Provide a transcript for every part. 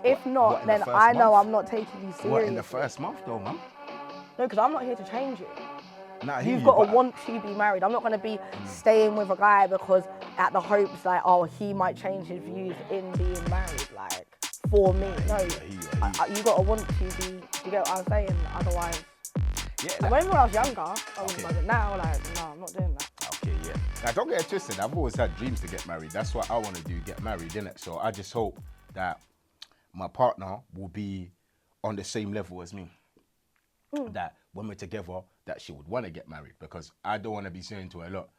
If not, then I know I'm not taking you seriously. What, in the first month though, man? No, because I'm not here to change you. Nah, You've got to want to be married. I'm not going to be staying with a guy because at the hopes like, oh, he might change his views in being married, like, for me. No, you got to want to be, you get what I'm saying? Otherwise, like, when I was younger, I wouldn't mind it. Now, like, no, I'm not doing that. Okay, yeah. Now, don't get it twisted. I've always had dreams to get married. That's what I want to do, get married, innit? So I just hope that my partner will be on the same level as me. That when we're together, that she would want to get married, because I don't want to be saying to her, look,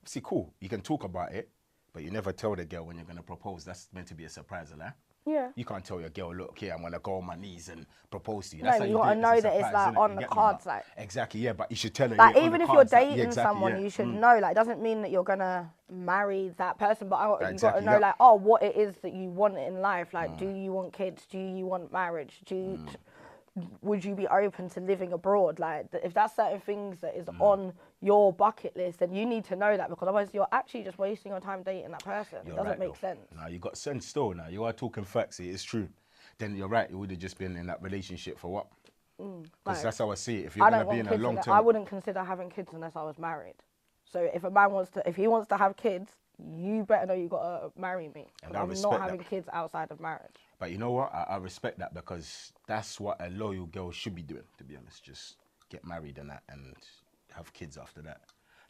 obviously cool, you can talk about it, but you never tell the girl when you're going to propose. That's meant to be a surprise, right? Yeah. You can't tell your girl, look, okay, I'm going to go on my knees and propose to you. No, That's how you got to know that it's like on the cards, like. Exactly, yeah, but you should tell her. Like, even if you're dating someone, you should know, like, it doesn't mean that you're going to marry that person, but you got to know, like, oh, what it is that you want in life. Like, do you want kids? Do you want marriage? Would you be open to living abroad? Like, if that's certain things that is on your bucket list, then you need to know that, because otherwise you're actually just wasting your time dating that person. It doesn't make sense. Now, you got sense still. Now, you are talking facts. It is true. Then you're right. You would have just been in that relationship for what? Because that's how I see it. If you're going to be in a long term... I wouldn't consider having kids unless I was married. So if a man wants to have kids, you better know you got to marry me. I'm not having kids outside of marriage. But you know what? I respect that, because that's what a loyal girl should be doing, to be honest. Just get married and that, and have kids after that.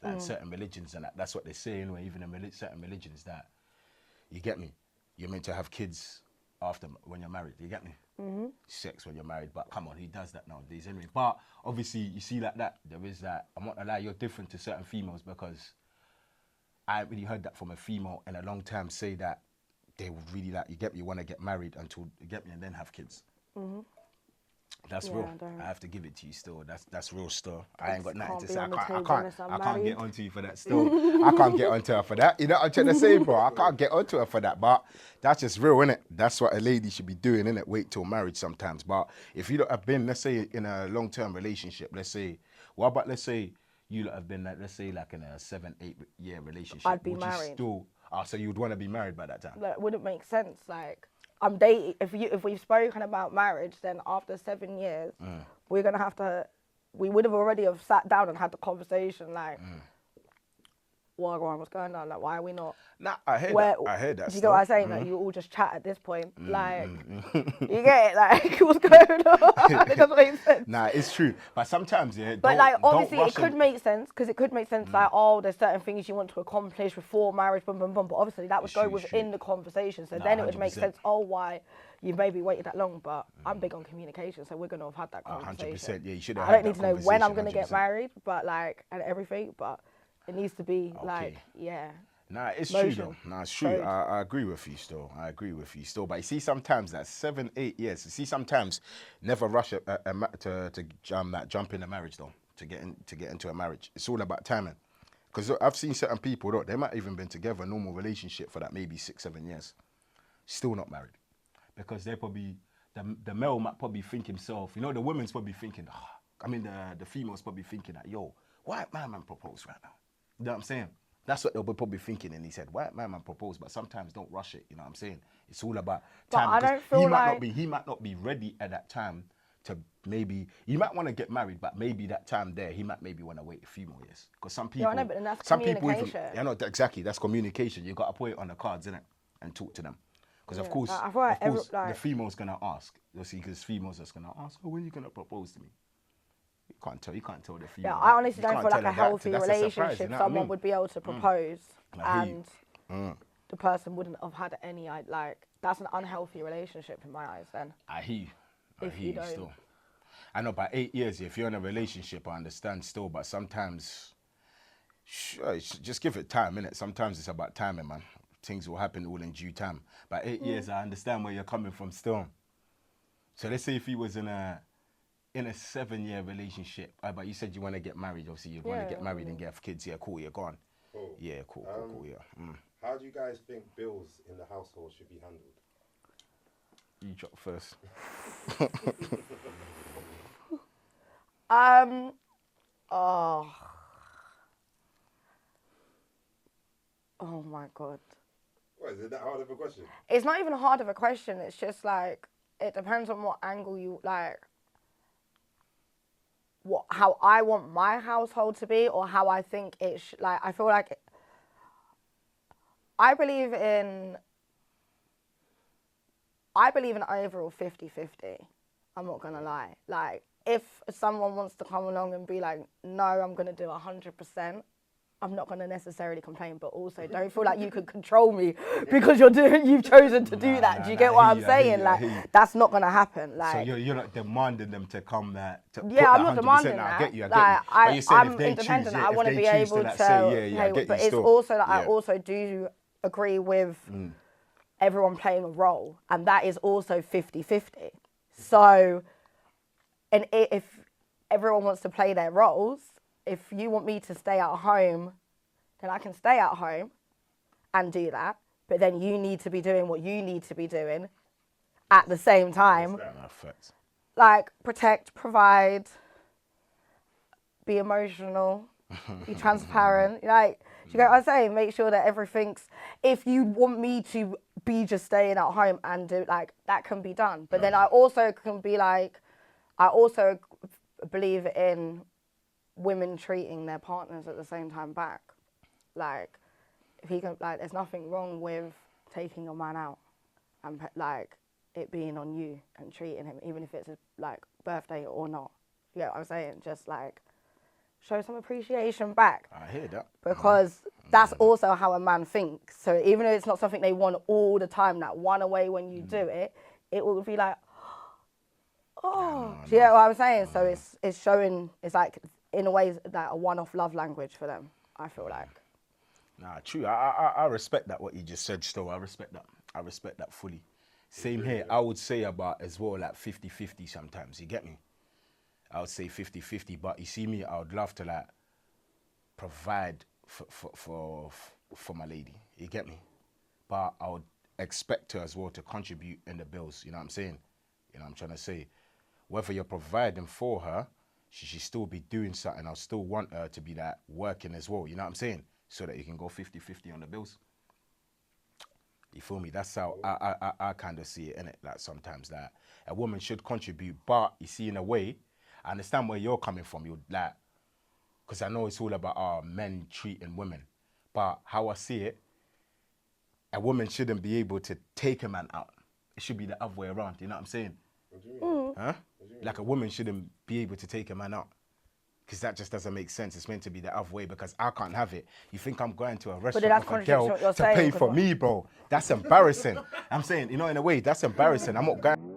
Like in certain religions and that, that's what they say anyway, even in certain religions, that, you get me? You're meant to have kids after, when you're married, you get me? Sex when you're married, but come on, who does that nowadays anyway? But obviously, you see like that, there is that, I'm not gonna lie, you're different to certain females, because I haven't really heard that from a female in a long time, say that they would really like, you get me, you want to get married until, you get me, and then have kids. That's real. I have to give it to you still. That's real still. I ain't got nothing to say. I can't get onto you for that still. I can't get onto her for that. You know what I'm trying to say, bro? I can't get onto her for that. But that's just real, innit? That's what a lady should be doing, innit? Wait till marriage sometimes. But if you don't have been, let's say, in a long-term relationship, let's say, what about, let's say, you lot have been, like, let's say, like in a 7-8 year relationship. I'd be married. So you would want to be married by that time? That wouldn't make sense. Like, I'm dating. If we've spoken about marriage, then after 7 years, we're gonna have to. We would have already have sat down and had the conversation. Like, what's going on? Like, why are we not? Nah, I heard that. Do you get what I'm saying? Like, you all just chat at this point. Like, you get it? Like, what's going on? It doesn't make sense. Nah, it's true. But sometimes, yeah. But like, obviously, it could make sense, because it could make sense. Like, oh, there's certain things you want to accomplish before marriage, boom, boom, boom. But obviously, that would go within the conversation. So then it would make sense. Oh, why you maybe waited that long? But I'm big on communication, so we're gonna have had that conversation. 100%. Yeah, you should have. I don't need to know when I'm gonna get married, but like, and everything, but. It needs to be like, yeah. Nah, it's true though. Nah, it's true. I agree with you still. But you see, sometimes that 7-8 years. You see, sometimes never rush to jump in a marriage though. To get into a marriage, it's all about timing. Because I've seen certain people though, they might even been together, a normal relationship for that maybe 6-7 years, still not married, because they probably the male might probably think himself. You know, the woman's probably thinking. The female's probably thinking that, yo, why my man propose right now? You know what I'm saying? That's what they'll be probably thinking in his head. Why my man propose? But sometimes don't rush it. You know what I'm saying? It's all about time. But I don't feel he might not be ready at that time to maybe. You might want to get married, but maybe that time there, he might maybe want to wait a few more years. Because some people, but then that's some communication. people even, exactly. That's communication. You got to put it on the cards, innit, and talk to them. Because of course, the female's gonna ask. You'll see, because females are gonna ask, "Oh, when are you gonna propose to me?" You can't tell the female. Yeah, I honestly don't feel like a healthy relationship someone would be able to propose and the person wouldn't have had any, like, that's an unhealthy relationship in my eyes then. I hear you still. I know, by 8 years, if you're in a relationship, I understand still, but sometimes, just give it time, innit? Sometimes it's about timing, man. Things will happen all in due time. By 8 years, I understand where you're coming from still. So let's say if he was in a 7-year relationship, but you said you want to get married, obviously you want to get married and have kids. Yeah, cool, you're gone. Cool. Yeah, cool, yeah. How do you guys think bills in the household should be handled? You drop first. Oh my God. What, is it that hard of a question? It's not even hard of a question. It's just like, it depends on what angle you like. How I want my household to be, or how I think it like, I feel like I believe in overall 50-50. I'm not gonna lie. Like, if someone wants to come along and be like, no, I'm gonna do 100%, I'm not gonna necessarily complain, but also don't feel like you can control me because you've chosen to do that. Do you get what I'm saying? Like, that's not gonna happen. Like, so you're not demanding them to come there. Yeah, I'm not demanding that. I get you. Like, I'm independent. Choose, I want to be able to say, I get but you it's still. also that I also do agree with everyone playing a role, and that is also 50-50. So, and if everyone wants to play their roles, if you want me to stay at home, then I can stay at home and do that. But then you need to be doing what you need to be doing at the same time. Like, protect, provide, be emotional, be transparent. Like, do you get what I'm saying? Make sure that everything's, if you want me to be just staying at home and do, like, that can be done. But then I also can be like, I also believe in women treating their partners at the same time back. Like, if he can, like, there's nothing wrong with taking a man out and, like, it being on you and treating him, even if it's a, like, birthday or not. You get what I'm saying? Just, like, show some appreciation back. I hear that. Because that's also how a man thinks. So even though it's not something they want all the time, that one away when you do it, it will be like, oh, do you get what I'm saying? So it's showing, it's like, in a way, like a one-off love language for them, I feel like. Nah, true. I respect that, what you just said, still. I respect that. I respect that fully. Same here. I would say about as well, like 50-50 sometimes. You get me? I would say 50-50. But you see me, I would love to, like, provide for my lady. You get me? But I would expect her as well to contribute in the bills. You know what I'm saying? You know what I'm trying to say? Whether you're providing for her, she should still be doing something. I still want her to be, like, working as well. You know what I'm saying? So that you can go 50-50 on the bills. You feel me? That's how I kind of see it, innit? Like, sometimes that a woman should contribute, but you see, in a way, I understand where you're coming from. You're like, because I know it's all about men treating women, but how I see it, a woman shouldn't be able to take a man out. It should be the other way around. You know what I'm saying? What do you mean? Huh? Like, a woman shouldn't be able to take a man out. Because that just doesn't make sense. It's meant to be the other way, because I can't have it. You think I'm going to a restaurant with a girl to pay for me, bro? That's embarrassing. I'm saying, you know, in a way, that's embarrassing. I'm not going...